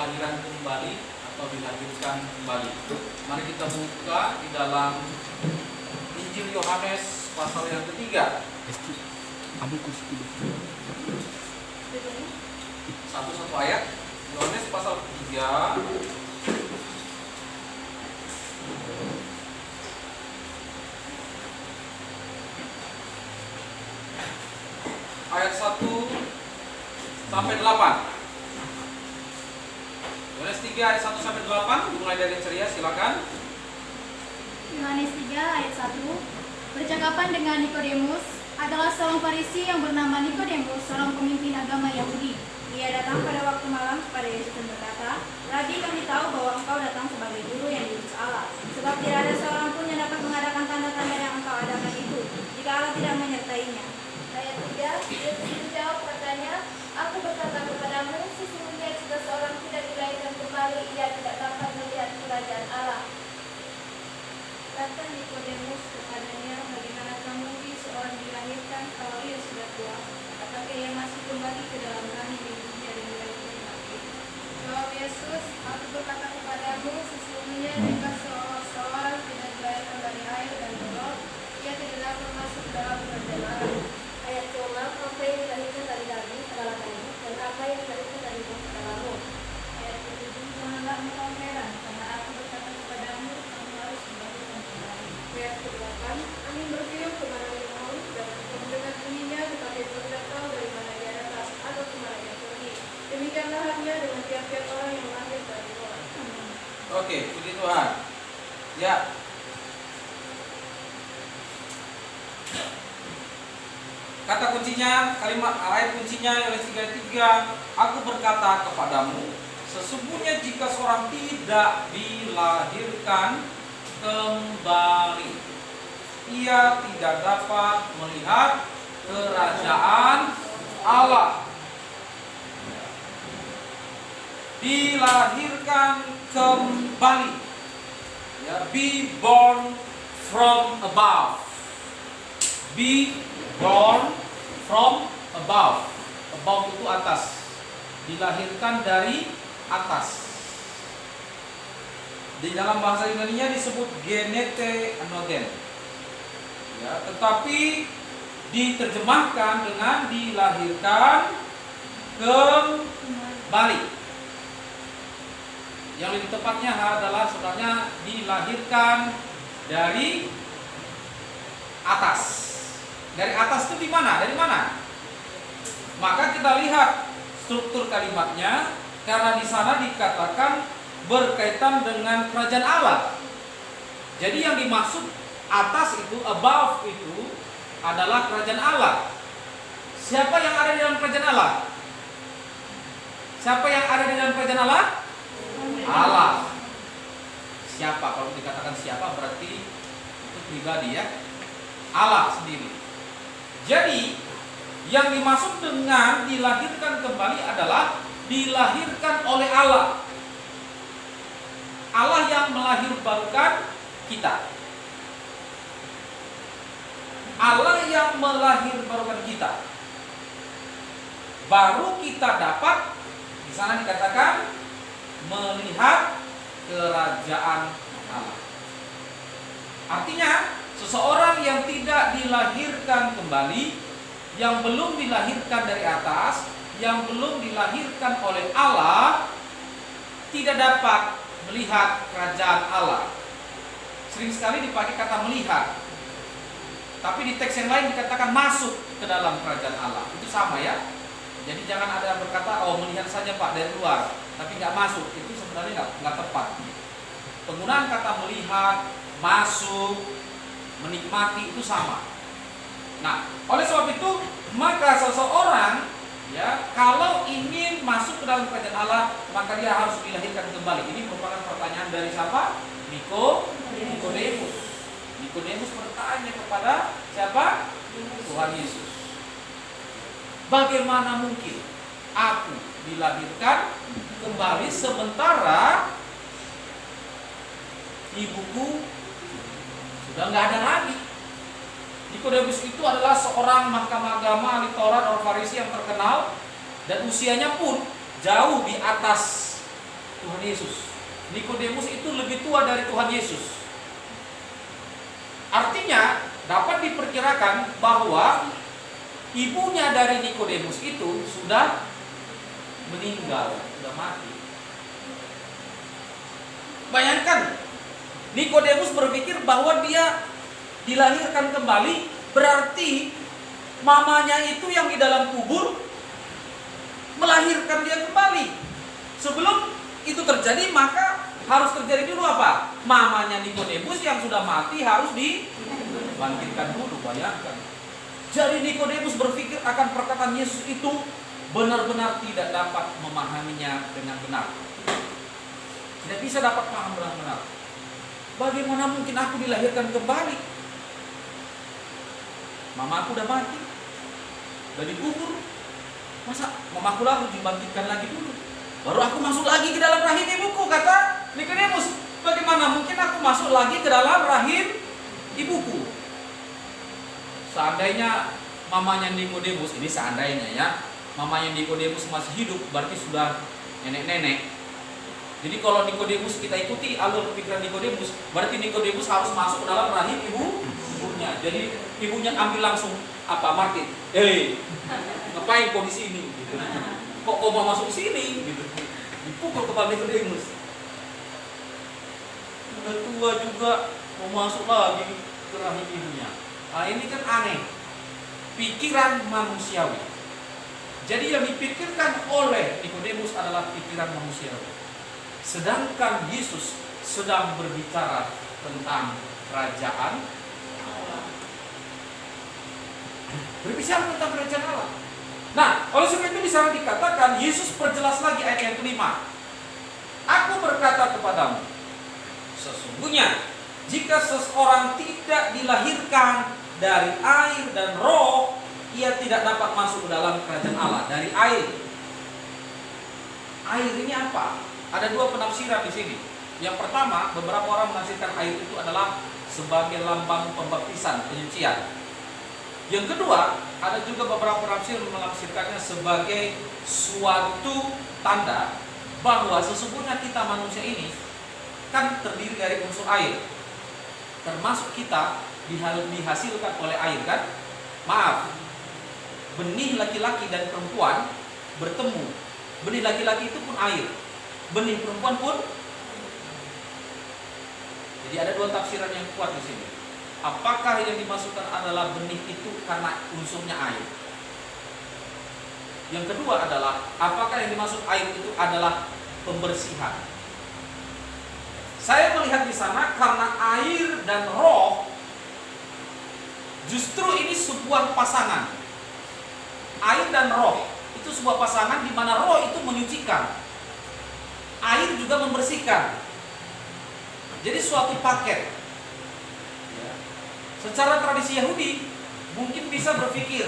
kelahiran kembali atau dilahirkan kembali. Mari kita buka di dalam Injil Yohanes pasal yang ketiga. Satu ayat. Yohanes pasal 3 ayat 1 sampai 8. Yohanes 3 ayat 1 sampai 8, dimulai dari yang ceria, silakan. Yohanes 3 ayat 1. Percakapan dengan Nikodemus adalah seorang Farisi yang bernama Nikodemus, seorang pemimpin agama Yahudi. Ia datang pada waktu malam kepada Yesus dan berkata, "Rabi, kami tahu bahwa engkau datang sebagai guru yang diutus Allah. Sebab tidak ada seorang pun yang dapat mengadakan tanda-tanda yang engkau adakan itu, jika Allah tidak menyertainya." Ayat 3, Yesus menjawab katanya, "Aku berkata kepadamu, sesungguhnya jika seorang tidak dilahirkan kembali, ia tidak dapat melihat kerajaan Allah." Kata Nikodemus kepadanya, "Bagaimanakah mungkin seorang dilahirkan kalau ia sudah tua? Apakah ia masih kembali ke dalam rahim ibunya dan dilahirkan lagi?" Jawab Yesus, "Aku berkata kepadamu, sesungguhnya jika seorang tidak dilahirkan dari air dan roh, ia tidak dapat masuk ke dalam kerajaan Allah." Ayat ke-6, "Apa yang dilahirkan dari daging adalah daging, dan apa yang dilahirkan dari roh adalah roh." Ayat ke-7, "Janganlah engkau heran, karena aku berkata kepadamu, kamu harus dilahirkan kembali." Ayat ke-8, "Angin bertiup kemana ia mau, dan engkau mendengar bunyinya, tetapi engkau tidak tahu dari mana ia datang atau kemana ia pergi. Demikianlah halnya dengan tiap-tiap orang yang lahir dari roh." Oke, puji Tuhan. Ya. Kata kuncinya, kalimat ayat kuncinya Yohanes 3:3, "Aku berkata kepadamu, sesungguhnya jika seorang tidak dilahirkan kembali, ia tidak dapat melihat kerajaan Allah." Dilahirkan kembali, ya, be born from above. Be born from above. Above itu atas. Dilahirkan dari atas. Di dalam bahasa Yunani-nya disebut genete anogen. Ya, tetapi diterjemahkan dengan dilahirkan kembali. Yang lebih tepatnya adalah sebenarnya dilahirkan dari atas. Dari atas itu di mana? Dari mana? Maka kita lihat struktur kalimatnya, karena di sana dikatakan berkaitan dengan kerajaan Allah. Jadi yang dimaksud atas itu, above itu adalah kerajaan Allah. Siapa yang ada di dalam kerajaan Allah? Siapa yang ada di dalam kerajaan Allah? Allah. Siapa? Kalau dikatakan siapa berarti itu pribadi, ya. Allah sendiri. Jadi yang dimaksud dengan dilahirkan kembali adalah dilahirkan oleh Allah. Allah yang melahirkan kita. Allah yang melahirkan kita. Baru kita dapat, di sana dikatakan, melihat kerajaan Allah. Artinya seseorang yang tidak dilahirkan kembali, yang belum dilahirkan dari atas, yang belum dilahirkan oleh Allah, tidak dapat melihat kerajaan Allah. Sering sekali dipakai kata melihat, tapi di teks yang lain dikatakan masuk ke dalam kerajaan Allah. Itu sama, ya. Jadi jangan ada yang berkata, "Oh, melihat saja Pak dari luar, tapi nggak masuk." Itu sebenarnya nggak tepat. Penggunaan kata melihat, masuk, menikmati itu sama. Nah, oleh sebab itu maka seseorang, ya, kalau ingin masuk ke dalam kerajaan Allah, maka dia harus dilahirkan kembali. Ini merupakan pertanyaan dari siapa? Nikodemus. Nikodemus bertanya kepada siapa? Tuhan Yesus. Bagaimana mungkin aku dilahirkan kembali sementara ibuku sudah nggak ada lagi? Nikodemus itu adalah seorang mahkamah agama, ahli Taurat, orang Farisi yang terkenal, dan usianya pun jauh di atas Tuhan Yesus. Nikodemus itu lebih tua dari Tuhan Yesus. Artinya dapat diperkirakan bahwa ibunya dari Nikodemus itu sudah meninggal, sudah mati. Bayangkan, Nikodemus berpikir bahwa dia dilahirkan kembali, berarti mamanya itu yang di dalam kubur melahirkan dia kembali. Sebelum itu terjadi, maka harus terjadi dulu apa? Mamanya Nikodemus yang sudah mati harus dibangkitkan dulu. Bayangkan. Jadi Nikodemus berpikir akan perkataan Yesus itu benar-benar tidak dapat memahaminya dengan benar. Tidak bisa dapat paham benar-benar. Bagaimana mungkin aku dilahirkan kembali? Mamaku udah mati, udah dikubur. Masa mamaku lalu dibangkitkan lagi dulu? Baru aku masuk lagi ke dalam rahim ibuku, kata Nikodemus. Bagaimana mungkin aku masuk lagi ke dalam rahim ibuku? Seandainya mamanya Nikodemus, ini seandainya ya, mamanya Nikodemus masih hidup, berarti sudah nenek-nenek. Jadi kalau Nikodemus, kita ikuti alur pikiran Nikodemus, berarti Nikodemus harus masuk ke dalam rahim ibunya. Jadi ibunya ambil langsung apa? Martin. Ngapain kau di sini? Gitu. Kok kau mau masuk sini? Gitu. Dipukul kepala Nikodemus. Udah tua juga mau masuk lagi ke rahim ibunya. Nah, ini kan aneh. Pikiran manusiawi. Jadi yang dipikirkan oleh Nikodemus adalah pikiran manusiawi. Sedangkan Yesus sedang berbicara tentang kerajaan Allah. Berbicara tentang kerajaan Allah. Nah, oleh sebab itu di sana dikatakan, Yesus perjelas lagi ayat yang kelima. Aku berkata kepadamu, sesungguhnya jika seseorang tidak dilahirkan dari air dan roh, ia tidak dapat masuk ke dalam kerajaan Allah. Dari air. Air ini apa? Ada dua penafsiran di sini. Yang pertama, beberapa orang menafsirkan air itu adalah sebagai lambang pembaptisan, penyucian. Yang kedua, ada juga beberapa penafsir menafsirkannya sebagai suatu tanda bahwa sesungguhnya kita manusia ini kan terdiri dari unsur air. Termasuk kita dihasilkan oleh air kan? Maaf, benih laki-laki dan perempuan bertemu. Benih laki-laki itu pun air, benih perempuan pun. Jadi ada dua tafsiran yang kuat di sini. Apakah yang dimaksudkan adalah benih itu karena unsurnya air? Yang kedua adalah apakah yang dimaksud air itu adalah pembersihan? Saya melihat di sana karena air dan roh, justru ini sebuah pasangan. Air dan roh itu sebuah pasangan di mana roh itu menyucikan, air juga membersihkan. Jadi suatu paket. Ya. Secara tradisi Yahudi mungkin bisa berpikir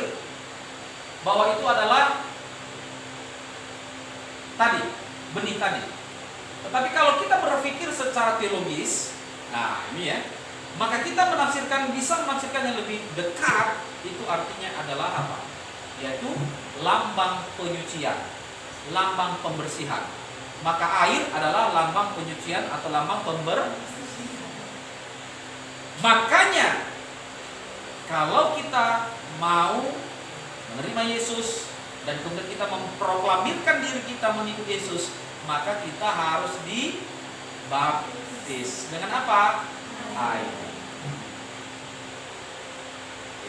bahwa itu adalah tadi, benih tadi. Tetapi kalau kita berpikir secara teologis, nah ini ya, maka kita bisa menafsirkan yang lebih dekat, itu artinya adalah apa? Yaitu lambang penyucian, lambang pembersihan. Maka air adalah lambang penyucian atau lambang pembersihan. Makanya kalau kita mau menerima Yesus dan kemudian kita memproklamirkan diri kita mengikut Yesus, maka kita harus dibaptis. Dengan apa? Air.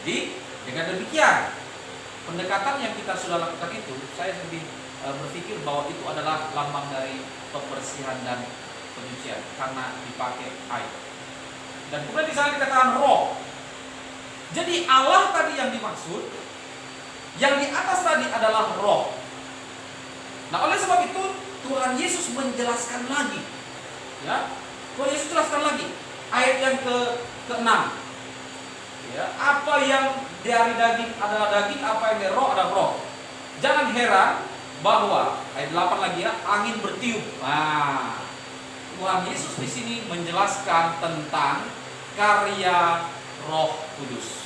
Jadi dengan demikian, pendekatan yang kita sudah lakukan itu, saya lebih berpikir bahwa itu adalah lambang dari pembersihan dan penyucian karena dipakai air. Dan kemudian di sana dikatakan roh. Jadi Allah tadi yang dimaksud, yang di atas tadi adalah roh. Nah, oleh sebab itu Tuhan Yesus menjelaskan lagi. Ya, Tuhan Yesus jelaskan lagi ayat yang ke-6. Ya, apa yang dari daging adalah daging, apa yang dari roh adalah roh. Jangan heran bahwa ayat 8 lagi ya, angin bertiup. Nah, Tuhan Yesus di sini menjelaskan tentang karya Roh Kudus.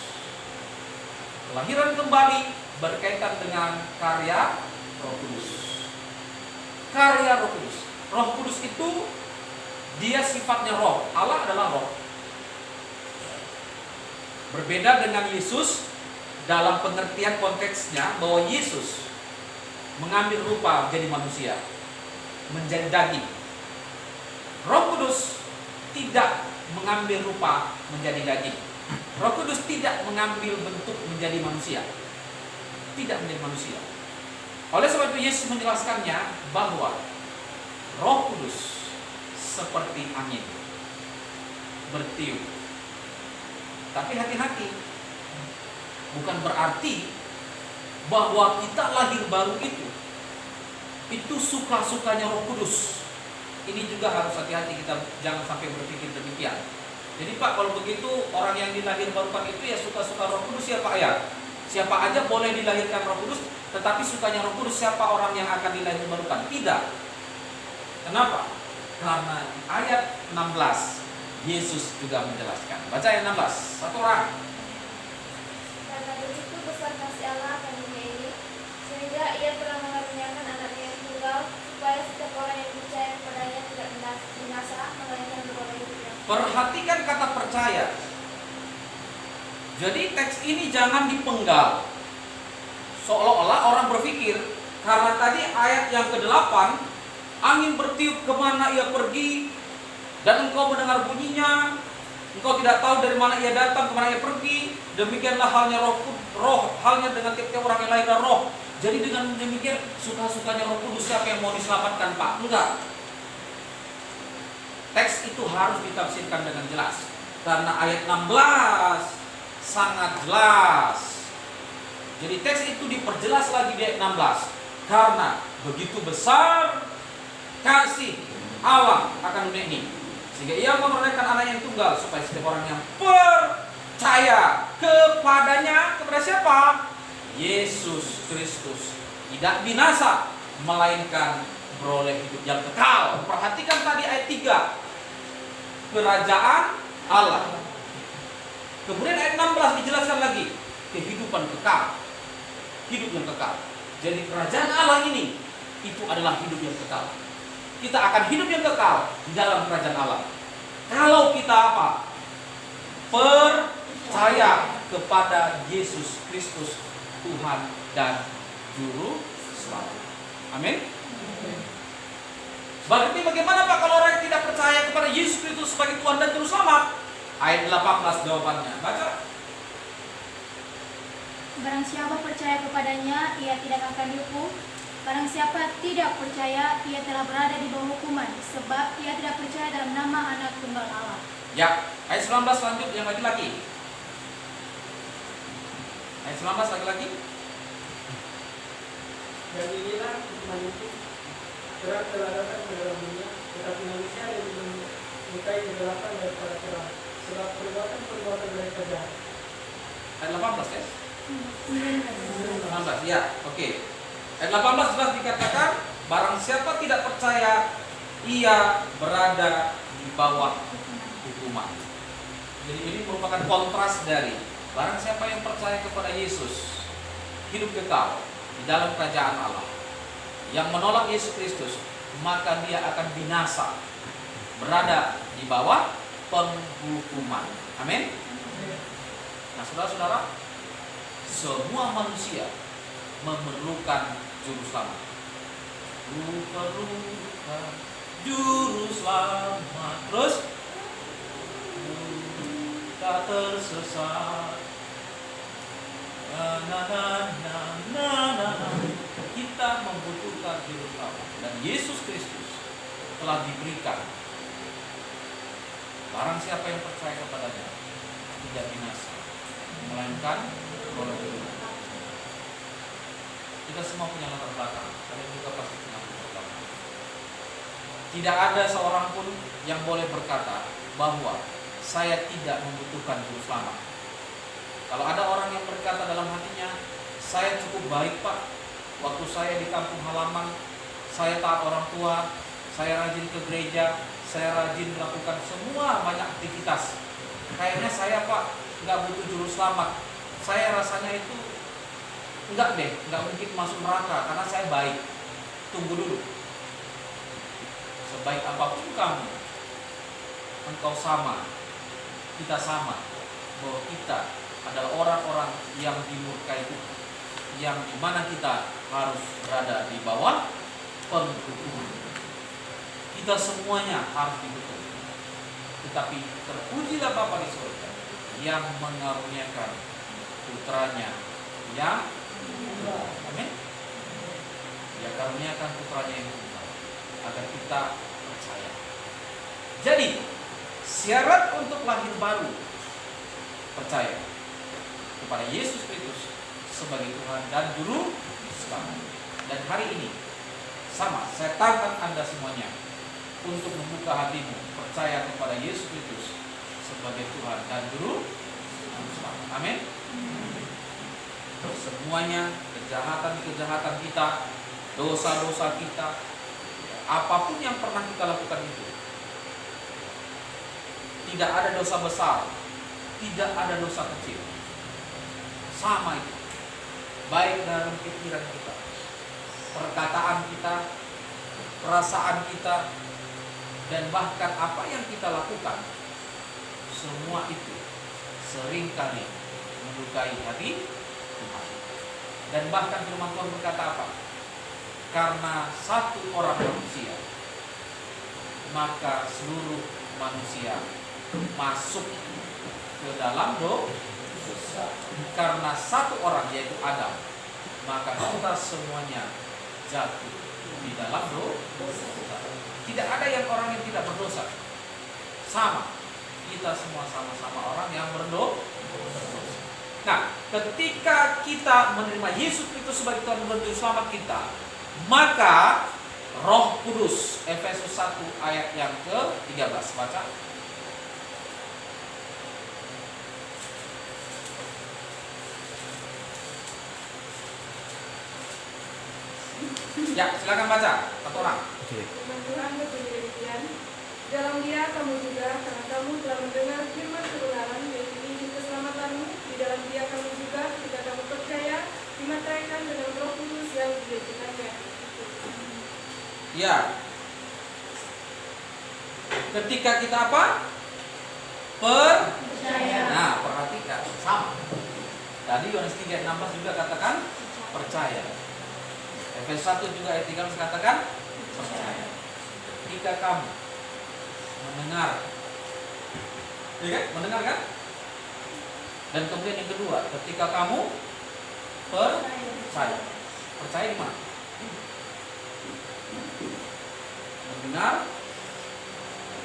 Kelahiran kembali berkaitan dengan karya Roh Kudus. Karya Roh Kudus. Roh Kudus itu dia sifatnya roh. Allah adalah roh. Berbeda dengan Yesus dalam pengertian konteksnya bahwa Yesus mengambil rupa menjadi manusia, menjadi daging. Roh Kudus tidak mengambil rupa menjadi daging. Roh Kudus tidak mengambil bentuk menjadi manusia. Tidak menjadi manusia. Oleh sebab itu Yesus menjelaskannya bahwa Roh Kudus seperti angin bertiup. Tapi hati-hati, bukan berarti bahwa kita lahir baru itu suka-sukanya Roh Kudus. Ini juga harus hati-hati, kita jangan sampai berpikir demikian. Jadi Pak, kalau begitu orang yang dilahir barukan itu ya suka-suka Roh Kudus ya Pak ya. Siapa aja boleh dilahirkan Roh Kudus, tetapi sukanya Roh Kudus siapa orang yang akan dilahir barukan? Tidak. Kenapa? Karena di ayat 16 Yesus juga menjelaskan. Baca ayat 16, satu orang. Karena begitu besar kasih Allah akan dunia ini, sehingga Ia telah mengaruniakan anaknya yang tunggal, supaya setiap orang yang percaya kepadanya tidak binasa, melainkan beroleh hidup yang kekal. Perhatikan kata percaya. Jadi teks ini jangan dipenggal. Seolah-olah orang berpikir, karena tadi ayat yang ke-8, angin bertiup kemana ia pergi, dan engkau mendengar bunyinya, engkau tidak tahu dari mana ia datang, kemana ia pergi. Demikianlah halnya roh, halnya dengan tiap-tiap orang yang lahir dari roh. Jadi dengan demikian suka-sukanya Roh Kudus siapa yang mau diselamatkan Pak? Enggak. Teks itu harus ditafsirkan dengan jelas. Karena ayat 16 sangat jelas. Jadi teks itu diperjelas lagi di ayat 16. Karena begitu besar kasih Allah akan dunia ini, sehingga Ia memerdekakan anak yang tunggal, supaya setiap orang yang percaya kepadanya, kepada siapa? Yesus Kristus, tidak binasa, melainkan beroleh hidup yang kekal. Perhatikan tadi ayat 3, kerajaan Allah. Kemudian ayat 16 dijelaskan lagi, kehidupan kekal, hidup yang kekal. Jadi kerajaan Allah ini, itu adalah hidup yang kekal. Kita akan hidup yang kekal di dalam kerajaan Allah. Kalau kita apa? Percaya kepada Yesus Kristus, Tuhan dan Juru Selamat. Amin. Berarti bagaimana Pak kalau orang yang tidak percaya kepada Yesus Kristus sebagai Tuhan dan Juru Selamat? Ayat 18 jawabannya. Baca. Barang siapa percaya kepadanya, ia tidak akan dihukum. Barang siapa tidak percaya, ia telah berada di bawah hukuman, sebab ia tidak percaya dalam nama Anak Tunggal Allah. Ya, ayat 19 lanjut yang lagi-lagi. Ayat 19 lagi-lagi. Dan inilah hukuman itu, terang telah datang ke dalam dunia, tetapi manusia lebih menyukai kegelapan daripada terang, sebab perbuatan mereka jahat. Ayat 18 ya? 18, ya, oke. Ayat 18 jelas dikatakan, barang siapa tidak percaya, ia berada di bawah hukuman. Jadi ini merupakan kontras dari barang siapa yang percaya kepada Yesus, hidup kekal di dalam kerajaan Allah. Yang menolak Yesus Kristus, maka dia akan binasa, berada di bawah penghukuman. Amin. Nah, saudara-saudara, semua manusia memerlukan Juru Selamat. Ku perlukan Juru Selamat. Terus tak tersesat. Kita membutuhkan Juru Selamat, dan Yesus Kristus telah diberikan. Barang siapa yang percaya kepadanya tidak binasa, melainkan beroleh hidup. Kita semua punya latar belakang, kalian juga pasti punya latar belakang. Tidak ada seorang pun yang boleh berkata bahwa saya tidak membutuhkan Juru Selamat. Kalau ada orang yang berkata dalam hatinya, saya cukup baik Pak, waktu saya di kampung halaman, saya taat orang tua, saya rajin ke gereja, saya rajin melakukan semua banyak aktivitas, kayaknya saya Pak nggak butuh Juru Selamat. Saya rasanya itu enggak deh, enggak mungkin masuk neraka karena saya baik. Tunggu dulu. baik apapun kamu, engkau sama, kita sama, bahwa kita adalah orang-orang yang dimurkai Tuhan, yang dimana kita harus berada di bawah penghukuman. Kita semuanya harus dihukum. Tetapi terpujilah Bapa di surga yang mengaruniakan putranya yang amin. Dia karuniakan putranya yang tunggal agar kita percaya. Jadi syarat untuk lahir baru percaya kepada Yesus Kristus sebagai Tuhan dan Juru Selamat. Dan hari ini sama, saya tantang Anda semuanya untuk membuka hatimu, percaya kepada Yesus Kristus sebagai Tuhan dan Juru Selamat. Amin. Semuanya kejahatan-kejahatan kita, dosa-dosa kita, apapun yang pernah kita lakukan itu, tidak ada dosa besar, tidak ada dosa kecil. Sama itu. Baik dalam pikiran kita, perkataan kita, perasaan kita, dan bahkan apa yang kita lakukan, semua itu seringkali melukai hati Tuhan. Dan bahkan firman Tuhan berkata apa? Karena satu orang manusia, maka seluruh manusia masuk ke dalam dosa. Karena satu orang, yaitu Adam, maka kita semuanya jatuh di dalam dosa. Tidak ada yang orang yang tidak berdosa. Sama, kita semua sama-sama orang yang berdosa. Nah, ketika kita menerima Yesus Kristus sebagai Tuhan dan Juru Selamat kita, maka Roh Kudus, Efesus 1 ayat yang ke-13, baca. Ya, silakan baca, satu orang. Firman Tuhan berbunyi demikian, dalam Dia kamu juga, karena kamu telah mendengar firman kebenaran, yaitu Injil keselamatanmu, di dalam Dia kamu juga, ketika kamu percaya, dimataikan dengan Roh Kudus yang diberikannya. Ya. Ketika kita apa? Percaya. Nah, perhatikan, sama. Tadi Yohanes 3:16 juga katakan percaya. Efesus 1 juga ayat 13 katakan percaya. Jika kamu mendengar, ya kan? Mendengar kan? Dan kemudian yang kedua, ketika kamu percaya. Percaya di mana? Mendengar,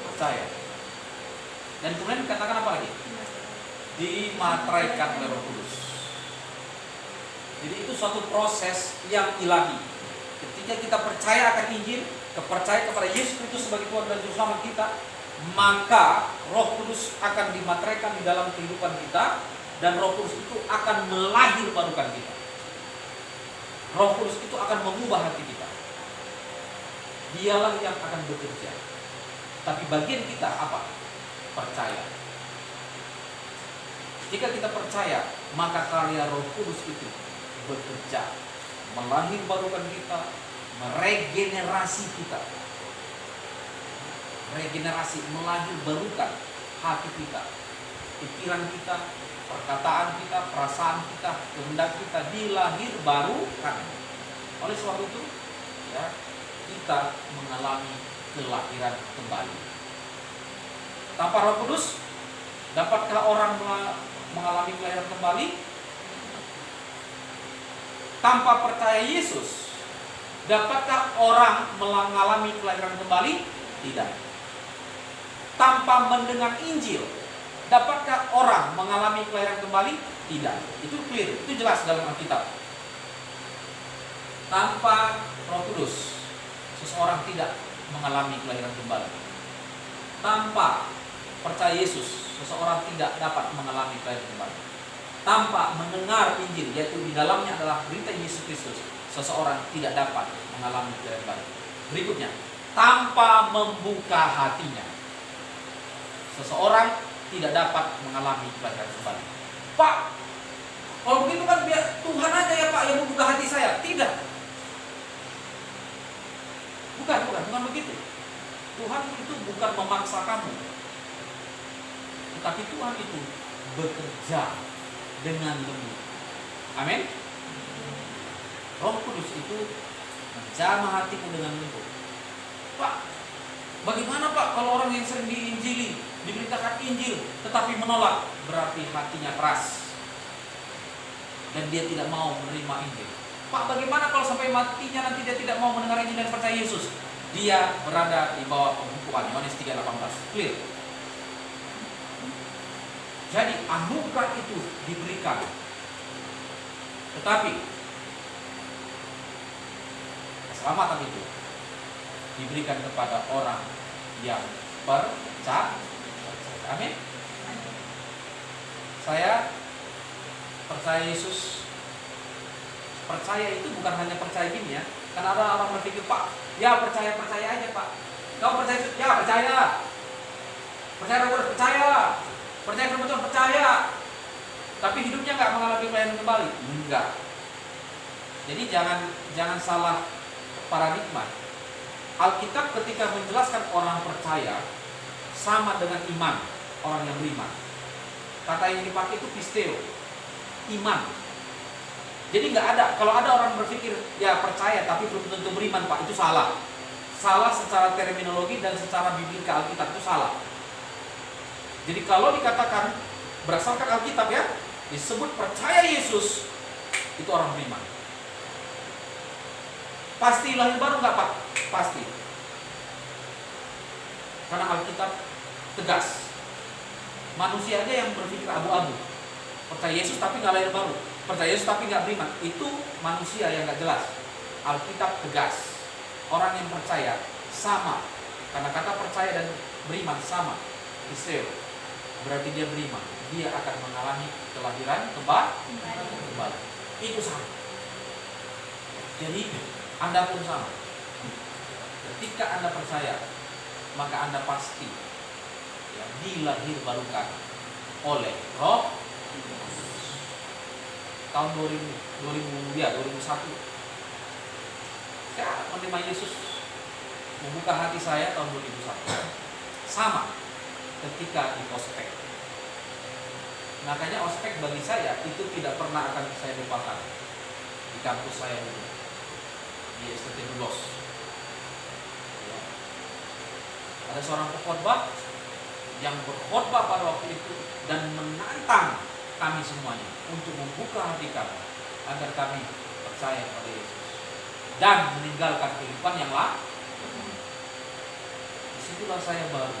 percaya. Dan kemudian dikatakan apa lagi? Dimateraikan oleh Roh Kudus. Jadi itu suatu proses yang ilahi. Ketika kita percaya akan Injil, percaya kepada Yesus Kristus sebagai Tuhan dan Juru Selamat kita, maka Roh Kudus akan dimateraikan di dalam kehidupan kita, dan Roh Kudus itu akan melahirbarukan kita. Roh Kudus itu akan mengubah hati kita. Dialah yang akan bekerja. Tapi bagian kita apa? Percaya. Jika kita percaya, maka karya Roh Kudus itu bekerja, melahirbarukan kita, meregenerasi kita. Regenerasi, melahirbarukan hati kita, pikiran kita, perkataan kita, perasaan kita, kehendak kita dilahirbarukan. Oleh sebab itu, ya, kita mengalami kelahiran kembali. Tanpa Roh Kudus, dapatkah orang mengalami kelahiran kembali? Tanpa percaya Yesus, dapatkah orang mengalami kelahiran kembali? Tidak. Tanpa mendengar Injil, dapatkah orang mengalami kelahiran kembali? Tidak. Itu clear, itu jelas dalam Alkitab. Tanpa Roh Kudus, seseorang tidak mengalami kelahiran kembali. Tanpa percaya Yesus, seseorang tidak dapat mengalami kelahiran kembali. Tanpa mendengar Injil, yaitu di dalamnya adalah berita Yesus Kristus, seseorang tidak dapat mengalami kelahiran kembali. Berikutnya, tanpa membuka hatinya, seseorang tidak dapat mengalami kelahiran kembali. Pak, kalau begitu kan biar Tuhan aja ya Pak yang membuka hati saya. Tidak. Bukan begitu. Tuhan itu bukan memaksa kamu, tetapi Tuhan itu bekerja dengan lembut. Amin. Roh Kudus itu menjamah hatimu dengan lembut. Pak, bagaimana Pak kalau orang yang sering diinjili, diberitakan Injil, tetapi menolak? Berarti hatinya keras dan dia tidak mau menerima Injil. Pak, bagaimana kalau sampai matinya nanti dia tidak mau mendengar Injil dan percaya Yesus? Dia berada di bawah pembukuan. Yohanes 3:18. Clear. Jadi anugerah itu diberikan, tetapi keselamatan itu diberikan kepada orang yang percaya. Amin. Saya percaya Yesus. Percaya itu bukan hanya percaya gini ya. Karena ada orang berpikir, Pak, ya percaya aja Pak. Kau percaya Yesus? Ya percaya. Percaya Roh Kudus? Percaya. Percaya firman Tuhan? Percaya. Tapi hidupnya nggak mengalami pelayanan kembali? Enggak. Jadi jangan salah paradigma. Alkitab ketika menjelaskan orang percaya sama dengan iman, orang yang beriman. Kata yang dipakai itu pisteo, iman. Jadi nggak ada, kalau ada orang berpikir ya percaya tapi belum tentu beriman, Pak, itu salah. Salah secara terminologi dan secara biblika Alkitab itu salah. Jadi kalau dikatakan berdasarkan Alkitab ya, disebut percaya Yesus, itu orang beriman. Pasti lahir baru nggak Pak? Pasti. Karena Alkitab tegas. Manusia aja yang berpikir abu-abu. Percaya Yesus tapi nggak lahir baru. Percaya Yesus tapi nggak beriman. Itu manusia yang nggak jelas. Alkitab tegas. Orang yang percaya sama. Karena kata percaya dan beriman sama. Isteo. Berarti dia beriman. Dia akan mengalami kelahiran kembali. Itu sama. Jadi Anda pun sama. Ketika Anda percaya, maka Anda pasti ya, dilahirbarukan oleh Roh Kudus. Tahun 2001 saya menerima Yesus, membuka hati saya tahun 2001. Sama ketika di ospek. Makanya ospek bagi saya itu tidak pernah akan saya lupakan. Di kampus saya dulu, di STT Dulos. Ya. Ada seorang pengkhotbah yang berkhotbah pada waktu itu dan menantang kami semuanya untuk membuka hati kami agar kami percaya pada Yesus dan meninggalkan kehidupan yang lain. Disitulah saya baru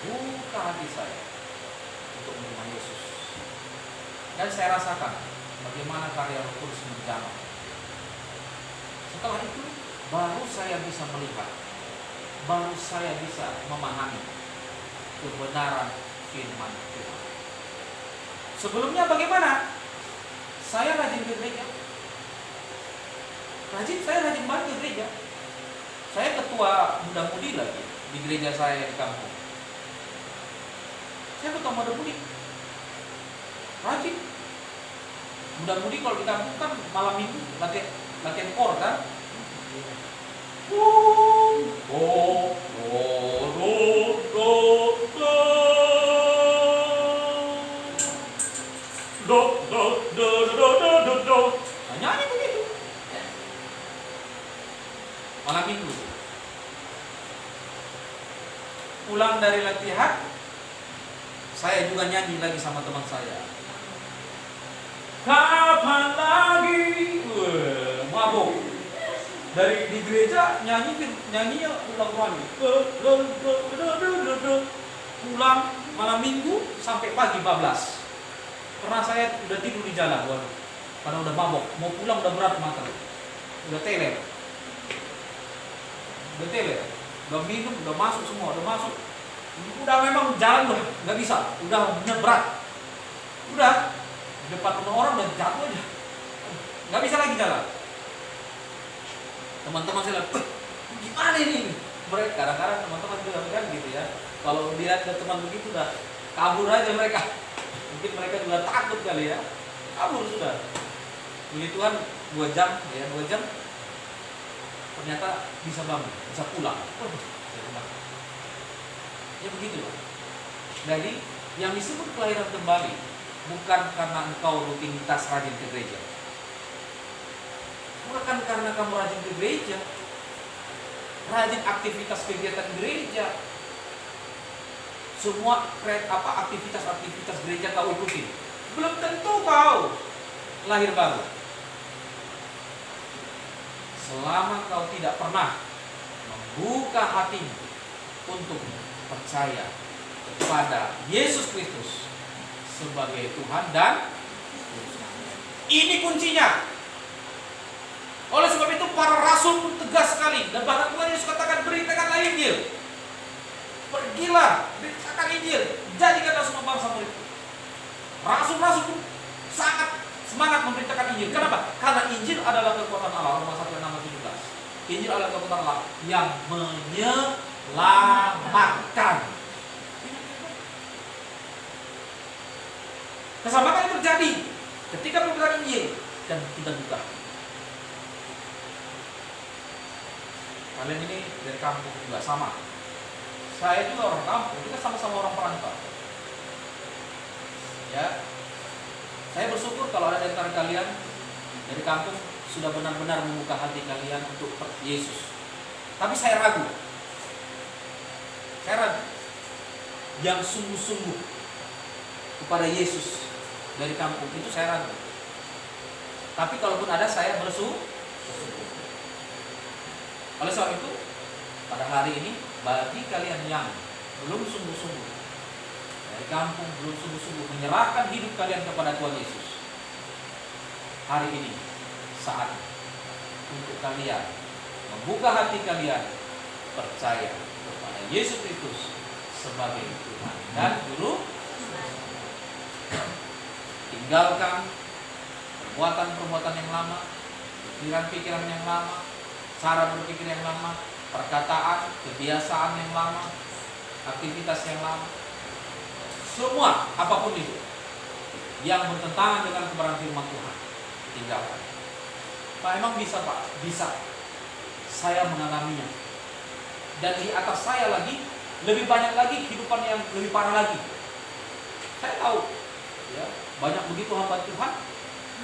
membuka hati saya untuk menerima Yesus. Dan saya rasakan bagaimana karya Roh Kudus menjamah. Setelah itu baru saya bisa melihat, baru saya bisa memahami kebenaran firman Tuhan. Sebelumnya bagaimana? Saya rajin ke gereja. Saya rajin banget ke gereja. Saya ketua muda-mudi lagi di gereja saya di kampung. Saya ketua muda-mudi. Rajin. Muda-mudi kalau di kampung kan malam minggu latihan kor kan. Nyanyi begitu. Malam minggu. Pulang dari latihan, saya juga nyanyi lagi sama teman saya. Kapan lagi? Mabuk. Dari di gereja nyanyinya ulang lagi. Pulang malam minggu sampai pagi bablas. Pernah saya udah tidur di jalan, waduh. Karena udah mabok, mau pulang udah berat mata. Udah teler. Udah minum, udah masuk semua, udah masuk. Udah memang jalan udah nggak bisa, udah berat. Udah depan rumah orang udah jatuh aja, nggak bisa lagi jalan. Teman-teman saya bilang, gimana ini? Mereka kadang-kadang teman-teman juga kan gitu ya. Kalau lihat teman begitu udah kabur aja mereka. Mungkin mereka juga takut kali ya, kabur sudah. Puji Tuhan 2 jam ya, 2 jam ternyata bisa bangun, bisa pulang. Saya bilang, ya begitulah. Jadi yang disebut kelahiran kembali bukan karena engkau rutinitas rajin ke gereja, bukan karena kamu rajin ke gereja, rajin aktivitas kegiatan gereja, semua aktivitas gereja kau ikuti, belum tentu kau lahir baru. Selama kau tidak pernah membuka hatimu untuk percaya kepada Yesus Kristus sebagai Tuhan dan ini kuncinya. Oleh sebab itu para rasul pun tegas sekali, dan bahkan Tuhan Yesus katakan, beritakanlah Injil. Pergilah, beritakan Injil, jadikanlah semua bangsa muridku. Rasul-rasul pun sangat semangat memberitakan Injil. Kenapa? Karena Injil adalah kekuatan Allah. Roma 1:17. Injil adalah kekuatan Allah yang menyelamatkan. Kesamaan yang terjadi ketika memberitakan Injil dan kita buka. Kalian ini dari kampung juga sama. Saya juga orang kampung, kita sama-sama orang perantau. Ya, saya bersyukur kalau ada di antara kalian dari kampung sudah benar-benar membuka hati kalian untuk Yesus. Tapi saya ragu. Yang sungguh-sungguh kepada Yesus dari kampung itu saya ragu. Tapi kalaupun ada, saya bersyukur. Oleh sebab itu, pada hari ini bagi kalian yang belum sungguh-sungguh dari kampung, belum sungguh-sungguh menyerahkan hidup kalian kepada Tuhan Yesus, hari ini saat untuk kalian membuka hati kalian, percaya kepada Yesus Kristus sebagai Tuhan dan Juru. Tinggalkan perbuatan-perbuatan yang lama, pikiran-pikiran yang lama, cara berpikir yang lama, perkataan, kebiasaan yang lama, aktivitas yang lama, semua apapun itu yang bertentangan dengan kebenaran firman Tuhan, tinggalkan. Pak, emang bisa Pak? Bisa. Saya mengalaminya. Dan di atas saya lagi, lebih banyak lagi kehidupan yang lebih parah lagi. Saya tahu, ya, banyak begitu hamba Tuhan,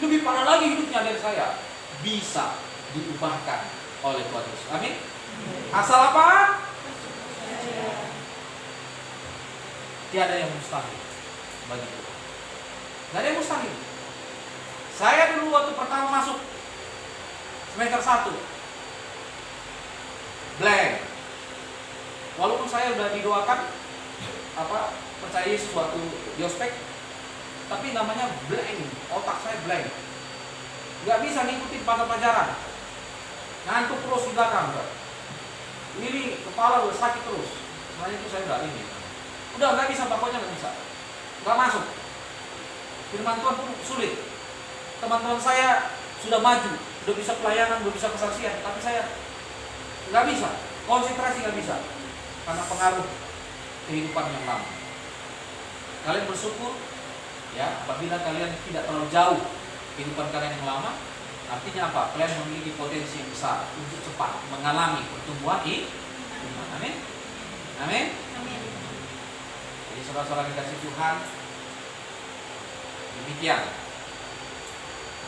lebih parah lagi hidupnya dari saya. Bisa diubahkan oleh Tuhan Yesus. Amin. Asal apa? Tiada yang mustahil bagi Tuhan. Tidak ada yang mustahil. Saya dulu waktu pertama masuk semester 1 blank. Walaupun saya sudah didoakan percaya Yesus waktu di ospek, tapi namanya blank, otak saya blank. Gak bisa ngikutin pada pelajaran. Ngantuk terus di belakang, Pak. Ini kepala udah sakit terus. Sebenarnya itu saya udah ini. Udah nggak bisa, pokoknya nggak bisa. Nggak masuk. Firman Tuhan pun sulit. Teman-teman saya sudah maju, udah bisa pelayanan, udah bisa kesaksian, tapi saya nggak bisa. Konsentrasi nggak bisa karena pengaruh kehidupan yang lama. Kalian bersyukur, ya, apabila kalian tidak terlalu jauh kehidupan kalian yang lama. Artinya apa? Kalian memiliki potensi yang besar untuk cepat mengalami pertumbuhan iman. Amin. Amin. Jadi saudara-saudara yang dikasihi Tuhan, demikian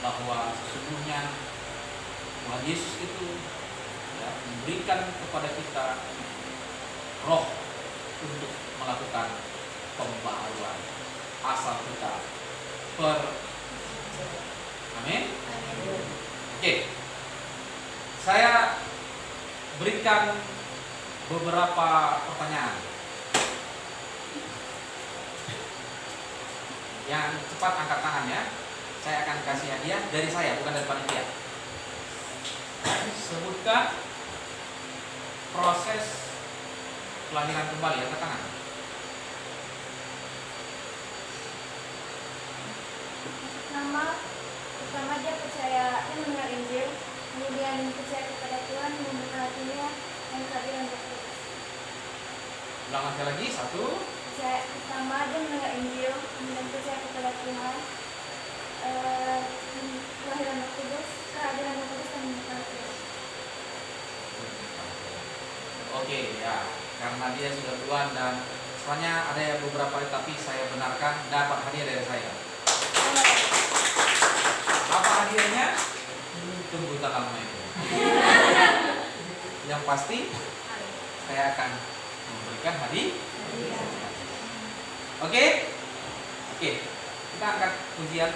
bahwa sesungguhnya Tuhan Yesus itu, ya, memberikan kepada kita roh untuk melakukan pembaharuan asal kita Amin. Oke. Saya berikan beberapa pertanyaan. Yang cepat angkat tangan ya. Saya akan kasih hadiah dari saya, bukan dari panitia. Sebutkan proses kelahiran kembali, angkat tangan. Pertama dia percaya, dia mendengar Injil, kemudian percaya kepada Tuhan, membuka hatinya, dan kehadiran Roh Kudus. Ulang sekali lagi, 1. Pertama dia mendengar Injil, kemudian percaya kepada Tuhan, kelahiran Roh Kudus, kehadiran Roh Kudus, dan membuka hatinya. Oke ya, karena dia sudah duluan dan soalnya ada yang beberapa tapi saya benarkan dapat hadiah dari saya. Apa hadiahnya? Tunggu tanggal main. Yang pasti saya akan memberikan hadiah. Oke, kita angkat ujian.